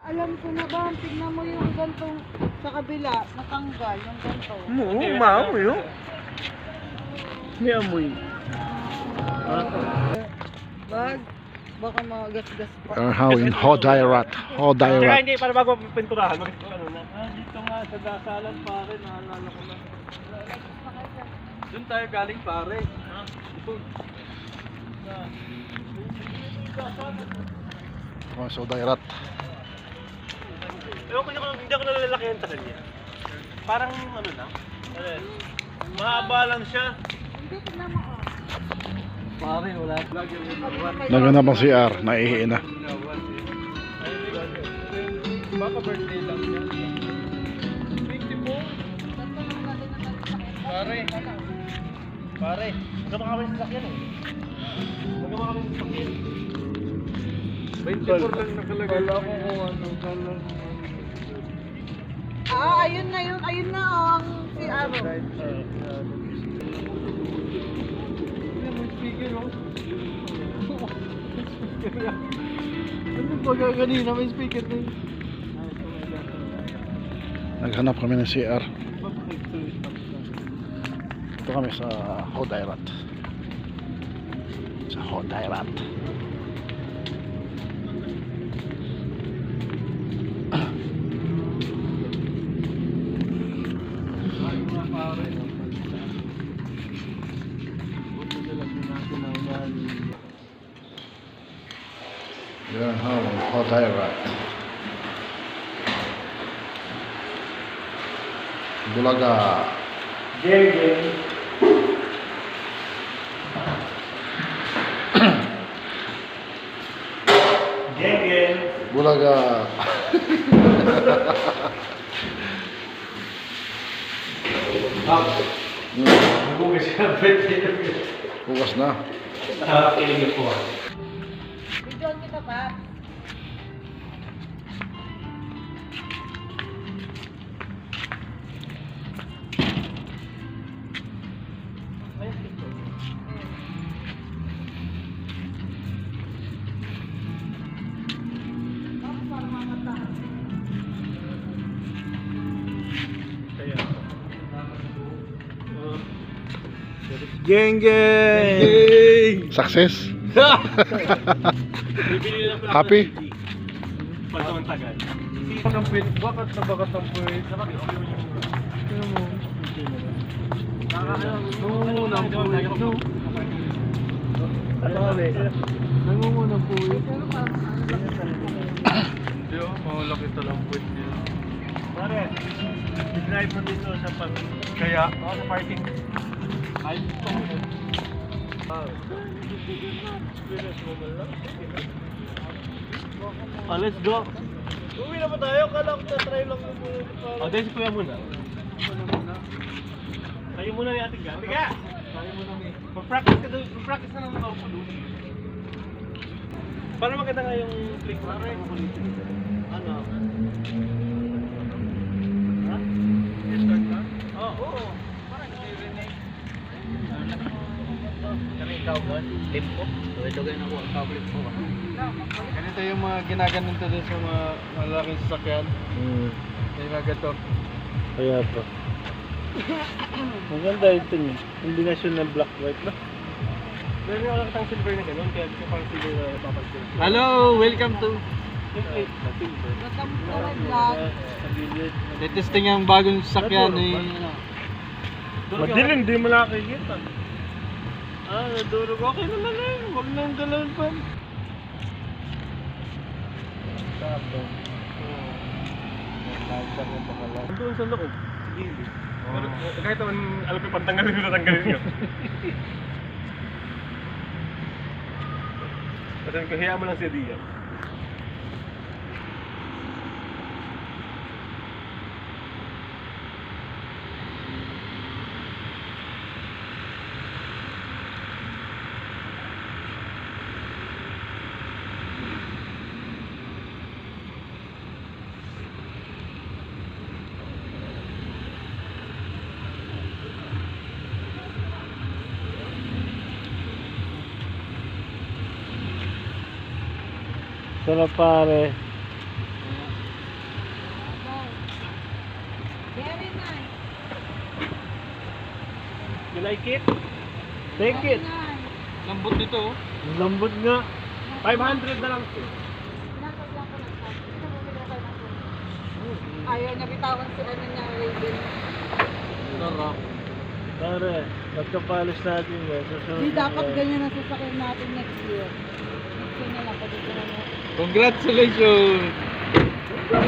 Alam ko na ba, tignan mo yung gantong sa kabila, natanggal yung ganto. Maamoy yun. May amoy. Bag, baka magasgas pa. How in Hodairat. Tsaka Hodairat. hindi, para bago pinturahan. Ano na? Dito nga sa dasalan pare, naalala ko na. Doon tayo galing pare. Doon. So Hodairat. Ewan ko hindi ako nalalaki ang tagal niya. Parang ano lang. Mahaba lang siya. Hindi, tignan mo. Pare, wala. Naganap ang CR. Naihi na. Baka birthday lang niya. 24. Pare, nagawa kami sa sakyan eh. Nagawa kami sa sakyan. 24 lang nakalagay. Kala ko kung ano, kala ko. Ayun na yun, ayun na ang si Aro. Ano ba kanina may speaker na yun? Naghanap kami ng CR. Ito kami sa Hodairat. Sa Hodairat. Yan ho, Hodairat. Bulaga. Geng. Bulaga. Nagugas siya, birthday. Bukas na. Nakakilig po. Bidyon kita pa. Geng. Success. Bibili lang pala. Happy? Pagkaman tagal. Bakit ang puwit? Bakit nabagat ang puwit? Nangungunang puwit, no? Nangungunang puwit. Hindi oh, mahulak ito lang puwit niya. Pare, drive mo dito sa pag... Kaya? Ako sa parking. Ay, ito. Let's go. Uwi na ba tayo? Kala ko na-try lang mo muna. O, dahil si Kuya muna. Tayo muna ni Ate Ga. Ate Ga! Tayo muna ni... Mag-practice ka doon. Mag-practice na lang ako po doon. Para maganda nga yung click mo. Ano? Ha? I-start ka? Oo. Parang i-rename. Kami ikaw doon? Limpo? Ito kayo nakuha ang tablet mo. Ganito yung mga ginaganito doon sa mga malaking sasakyan. Yung mga gato. Kaya to. Maganda ito niya. Kombinasyon ng black white na. Meron yung nakatang silver na gano'n, kaya ito parang silver na papansin. Hello! Welcome to... Natampuran vlog. Testing ang bagong sasakyan ni... Madilim, di mo nakikita. Nadurog. Okay naman eh. Huwag nang galawin pa. Doon sa loob. Sige. Pero kahit naman alam ko pantanggalin nyo, natanggalin nyo. Kasi kaya mo lang siya diyan. Sarap pare. You like it? Take it. Lambot nito oh. Lambot nga. 500 na lang ito. Ayaw niya bitawan si ano niya, Raven. Sarap. Pare, pagkapalis natin yan. Hindi dapat ganyan ang sasakyan natin next year. Next year na lang, pagkakaroon mo. Congratulations!